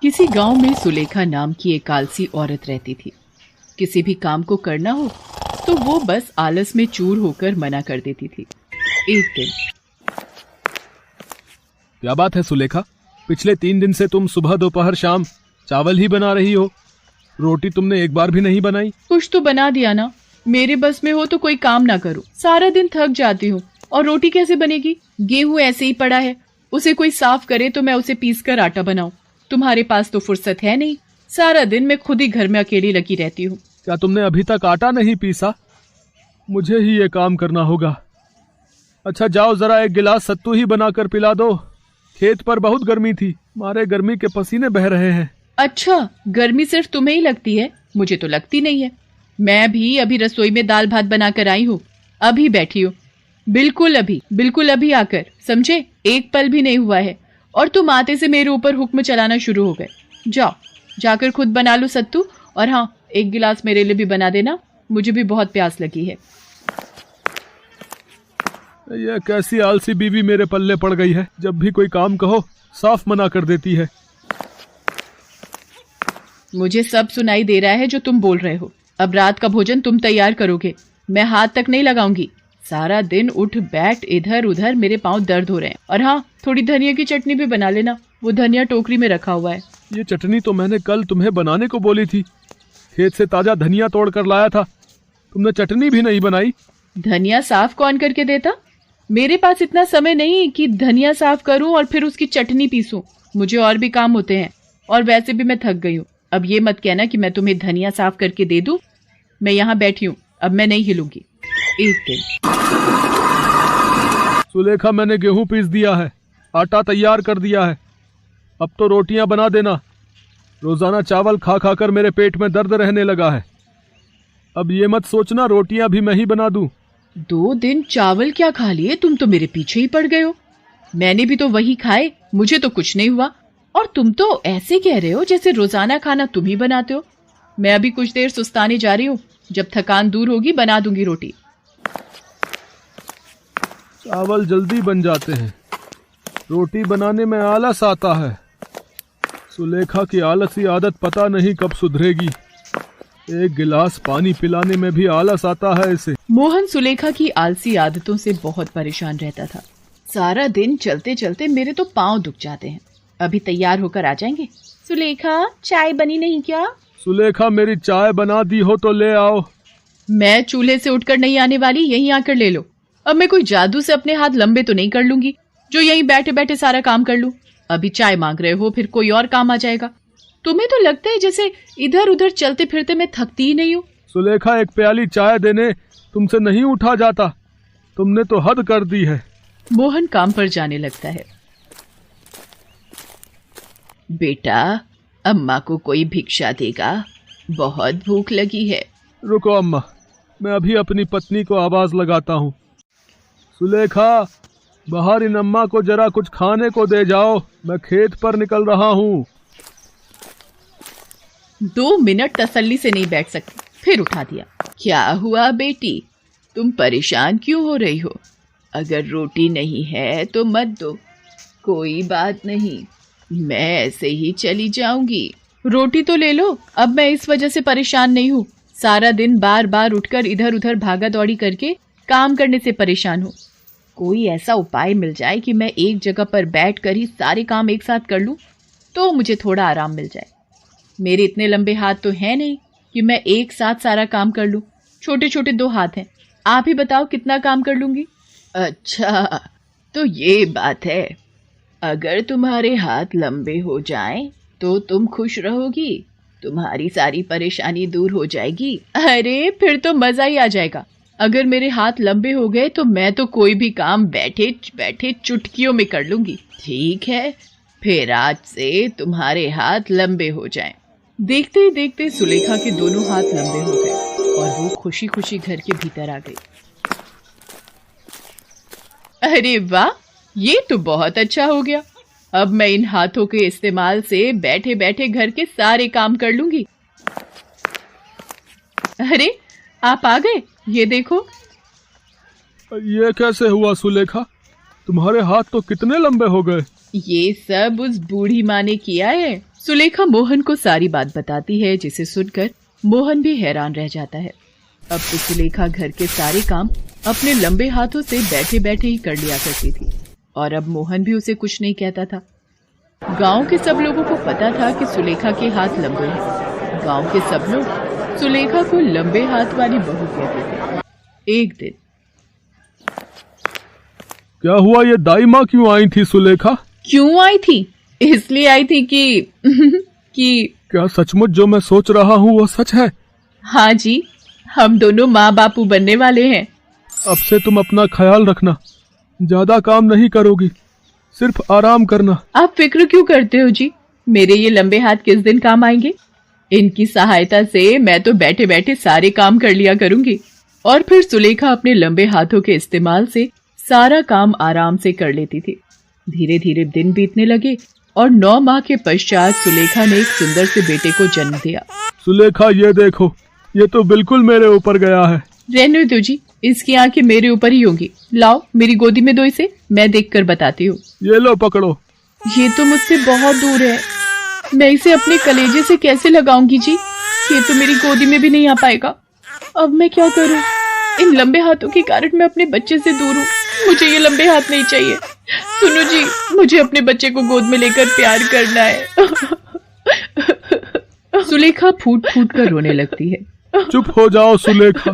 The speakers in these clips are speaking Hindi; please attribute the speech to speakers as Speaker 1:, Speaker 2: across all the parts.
Speaker 1: किसी गांव में सुलेखा नाम की एक आलसी औरत रहती थी। किसी भी काम को करना हो तो वो बस आलस में चूर होकर मना कर देती थी। एक दिन,
Speaker 2: क्या बात है सुलेखा, पिछले 3 दिन से तुम सुबह दोपहर शाम चावल ही बना रही हो, रोटी तुमने एक बार भी नहीं बनाई।
Speaker 1: कुछ तो बना दिया ना, मेरे बस में हो तो कोई काम ना करो। सारा दिन थक जाती हूँ और रोटी कैसे बनेगी? गेहूं ऐसे ही पड़ा है, उसे कोई साफ करे तो मैं उसे पीस कर आटा बनाऊं। तुम्हारे पास तो फुर्सत है नहीं, सारा दिन मैं खुद ही घर में अकेली लगी रहती हूँ।
Speaker 2: क्या तुमने अभी तक आटा नहीं पीसा? मुझे ही ये काम करना होगा। अच्छा जाओ, जरा एक गिलास सत्तू ही बनाकर पिला दो। खेत पर बहुत गर्मी थी, मारे गर्मी के पसीने बह रहे हैं।
Speaker 1: अच्छा, गर्मी सिर्फ तुम्हें ही लगती है, मुझे तो लगती नहीं है। मैं भी अभी रसोई में दाल भात बनाकर आई हूँ, अभी बैठी हूँ। बिल्कुल अभी आकर, समझे? एक पल भी नहीं हुआ है और तुम आते से मेरे ऊपर हुक्म चलाना शुरू हो गए। जाओ, जाकर खुद बना लो सत्तू, और हाँ, एक गिलास मेरे लिए भी बना देना, मुझे भी बहुत प्यास लगी है।
Speaker 2: यह कैसी आलसी बीवी मेरे पल्ले पड़ गई है, जब भी कोई काम कहो साफ मना कर देती है।
Speaker 1: मुझे सब सुनाई दे रहा है जो तुम बोल रहे हो। अब रात का भोजन तुम तैयार करोगे, मैं हाथ तक नहीं लगाऊंगी। सारा दिन उठ बैठ इधर उधर, मेरे पांव दर्द हो रहे हैं। और हाँ, थोड़ी धनिया की चटनी भी बना लेना, वो धनिया टोकरी में रखा हुआ है।
Speaker 2: ये चटनी तो मैंने कल तुम्हें बनाने को बोली थी, खेत से ताजा धनिया तोड़ कर लाया था, तुमने चटनी भी नहीं बनाई।
Speaker 1: धनिया साफ कौन करके देता? मेरे पास इतना समय नहीं कि धनिया साफ करूं और फिर उसकी चटनी पीसूं। मुझे और भी काम होते हैं, और वैसे भी मैं थक गई हूँ। अब ये मत कहना कि मैं तुम्हें धनिया साफ करके दे दूं। मैं यहाँ बैठी हूँ, अब मैं नहीं हिलूंगी। एक दिन,
Speaker 2: सुलेखा, मैंने गेहूं पीस दिया है, आटा तैयार कर दिया है, अब तो रोटियां बना देना। रोजाना चावल खा खा कर मेरे पेट में दर्द रहने लगा है। अब ये मत सोचना रोटियां भी मैं ही बना दूं।
Speaker 1: 2 दिन चावल क्या खा लिए? तुम तो मेरे पीछे ही पड़ गए हो। मैंने भी तो वही खाए, मुझे तो कुछ नहीं हुआ, और तुम तो ऐसे कह रहे हो जैसे रोजाना खाना तुम ही बनाते हो। मैं अभी कुछ देर सुस्ताने जा रही हूँ, जब थकान दूर होगी बना दूंगी रोटी।
Speaker 2: चावल जल्दी बन जाते हैं, रोटी बनाने में आलस आता है। सुलेखा की आलसी आदत पता नहीं कब सुधरेगी। एक गिलास पानी पिलाने में भी आलस आता है इसे।
Speaker 1: मोहन सुलेखा की आलसी आदतों से बहुत परेशान रहता था। सारा दिन चलते चलते मेरे तो पांव दुख जाते हैं। अभी तैयार होकर आ जाएंगे। सुलेखा, चाय बनी नहीं क्या?
Speaker 2: सुलेखा, मेरी चाय बना दी हो तो ले आओ।
Speaker 1: मैं चूल्हे से उठकर नहीं आने वाली, यहीं आकर ले लो। अब मैं कोई जादू से अपने हाथ लंबे तो नहीं कर लूंगी जो यहीं बैठे बैठे सारा काम कर लूं। अभी चाय मांग रहे हो, फिर कोई और काम आ जाएगा। तुम्हें तो लगता है जैसे इधर उधर चलते फिरते मैं थकती ही नहीं हूँ।
Speaker 2: सुलेखा, एक प्याली चाय देने तुमसे नहीं उठा जाता, तुमने तो हद कर दी है।
Speaker 1: मोहन काम पर जाने लगता है। बेटा, अम्मा को कोई भिक्षा देगा, बहुत भूख लगी है।
Speaker 2: रुको अम्मा, मैं अभी अपनी पत्नी को आवाज लगाता हूँ। सुलेखा, बाहर इन अम्मा को जरा कुछ खाने को दे जाओ, मैं खेत पर निकल रहा हूँ।
Speaker 1: 2 मिनट तसल्ली से नहीं बैठ सकती, फिर उठा दिया। क्या हुआ बेटी, तुम परेशान क्यों हो रही हो? अगर रोटी नहीं है तो मत दो, कोई बात नहीं, मैं ऐसे ही चली जाऊंगी। रोटी तो ले लो, अब मैं इस वजह से परेशान नहीं हूँ। सारा दिन बार बार उठकर इधर उधर भागा दौड़ी करके काम करने से परेशान हूँ। कोई ऐसा उपाय मिल जाए कि मैं एक जगह पर बैठकर ही सारे काम एक साथ कर लूं, तो मुझे थोड़ा आराम मिल जाए। मेरे इतने लंबे हाथ तो हैं नहीं कि मैं एक साथ सारा काम कर लूं। छोटे छोटे 2 हाथ हैं। आप ही बताओ कितना काम कर लूंगी? अच्छा, तो ये बात है। अगर तुम्हारे हाथ लंबे हो जाएं तो तुम खुश रहोगी, तुम्हारी सारी परेशानी दूर हो जाएगी। अरे, फिर तो मजा ही आ जाएगा। अगर मेरे हाथ लंबे हो गए तो मैं तो कोई भी काम बैठे बैठे चुटकियों में कर लूंगी। ठीक है, फिर आज से तुम्हारे हाथ लंबे हो जाएं। देखते ही देखते सुलेखा के दोनों हाथ लंबे हो गए और वो खुशी खुशी घर के भीतर आ गई। अरे वाह, ये तो बहुत अच्छा हो गया। अब मैं इन हाथों के इस्तेमाल से बैठे बैठे घर के सारे काम कर लूंगी। अरे, आप आ गए, ये देखो।
Speaker 2: ये कैसे हुआ सुलेखा, तुम्हारे हाथ तो कितने लंबे हो गए।
Speaker 1: ये सब उस बूढ़ी माँ ने किया है। सुलेखा मोहन को सारी बात बताती है, जिसे सुनकर मोहन भी हैरान रह जाता है। अब तो सुलेखा घर के सारे काम अपने लंबे हाथों से बैठे बैठे ही कर लिया करती थी, और अब मोहन भी उसे कुछ नहीं कहता था। गांव के सब लोगों को पता था कि सुलेखा के हाथ लंबे हैं। गांव के सब लोग सुलेखा को लंबे हाथ वाली बहू कहते थे। एक दिन
Speaker 2: क्या हुआ, ये दाई माँ क्यों आई थी सुलेखा?
Speaker 1: क्यों आई थी? इसलिए आई थी कि कि
Speaker 2: क्या सचमुच जो मैं सोच रहा हूँ वो सच है?
Speaker 1: हाँ जी, हम दोनों माँ बापू बनने वाले हैं।
Speaker 2: अब से तुम अपना ख्याल रखना, ज्यादा काम नहीं करोगी, सिर्फ आराम करना।
Speaker 1: आप फिक्र क्यों करते हो जी? मेरे ये लंबे हाथ किस दिन काम आएंगे? इनकी सहायता से मैं तो बैठे बैठे सारे काम कर लिया करूंगी। और फिर सुलेखा अपने लंबे हाथों के इस्तेमाल से सारा काम आराम से कर लेती थी। धीरे धीरे दिन बीतने लगे और 9 माह के पश्चात सुलेखा ने एक सुंदर से बेटे को जन्म दिया।
Speaker 2: सुलेखा, ये देखो, ये तो बिल्कुल मेरे ऊपर गया है।
Speaker 1: रहने दो जी, इसकी आंखें मेरे ऊपर ही होंगी। लाओ मेरी गोदी में दो इसे, मैं देखकर बताती हूँ।
Speaker 2: ये लो पकड़ो।
Speaker 1: ये तो मुझसे बहुत दूर है, मैं इसे अपने कलेजे से कैसे लगाऊंगी जी? ये तो मेरी गोदी में भी नहीं आ पाएगा। अब मैं क्या करूँ? इन लंबे हाथों के कारण मैं अपने बच्चे से दूर हूँ। मुझे ये लंबे हाथ नहीं चाहिए। सुनो जी, मुझे अपने बच्चे को गोद में लेकर प्यार करना है। सुलेखा फूट फूट कर रोने लगती है।
Speaker 2: चुप हो जाओ सुलेखा,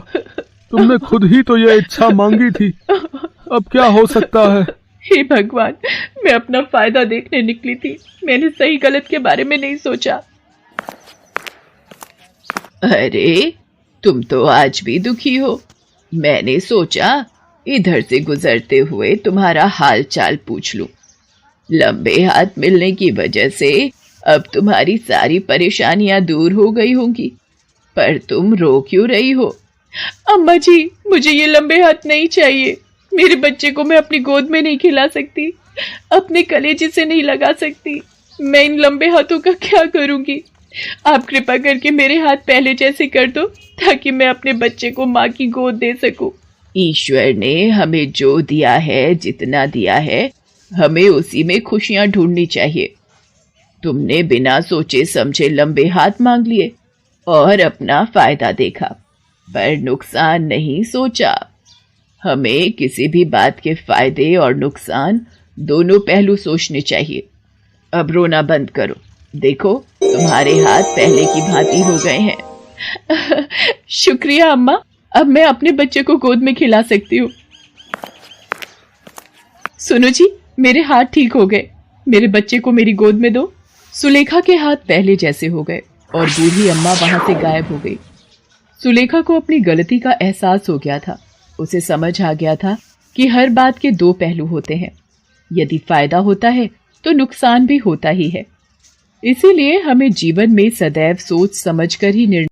Speaker 2: तुमने खुद ही तो ये इच्छा मांगी थी, अब क्या हो सकता है?
Speaker 1: हे भगवान, मैं अपना फायदा देखने निकली थी, मैंने सही गलत के बारे में नहीं सोचा। अरे, तुम तो आज भी दुखी हो। मैंने सोचा इधर से गुजरते हुए तुम्हारा हाल चाल पूछ लूं। लंबे हाथ मिलने की वजह से अब तुम्हारी सारी परेशानियां दूर हो गई होंगी, पर तुम रो क्यों रही हो? अम्मा जी, मुझे ये लंबे हाथ नहीं चाहिए। मेरे बच्चे को मैं अपनी गोद में नहीं खिला सकती, अपने कलेजे से नहीं लगा सकती। मैं इन लंबे हाथों का क्या करूंगी? आप कृपा करके मेरे हाथ पहले जैसे कर दो, ताकि मैं अपने बच्चे को माँ की गोद दे सकूं। ईश्वर ने हमें जो दिया है, जितना दिया है, हमें उसी में खुशियां ढूंढनी चाहिए। तुमने बिना सोचे समझे लंबे हाथ मांग लिए और अपना फायदा देखा, पर नुकसान नहीं सोचा। हमें किसी भी बात के फायदे और नुकसान दोनों पहलू सोचने चाहिए। अब रोना बंद करो, देखो तुम्हारे हाथ पहले की भांति हो गए हैं। शुक्रिया अम्मा, अब मैं अपने बच्चे को गोद में खिला सकती हूँ। सुनो जी, मेरे हाथ ठीक हो गए, मेरे बच्चे को मेरी गोद में दो। सुलेखा के हाथ पहले जैसे हो गए और बूढ़ी अम्मा वहां से गायब हो गई। सुलेखा को अपनी गलती का एहसास हो गया था। उसे समझ आ गया था कि हर बात के 2 पहलू होते हैं। यदि फायदा होता है तो नुकसान भी होता ही है। इसीलिए हमें जीवन में सदैव सोच समझकर ही निर्णय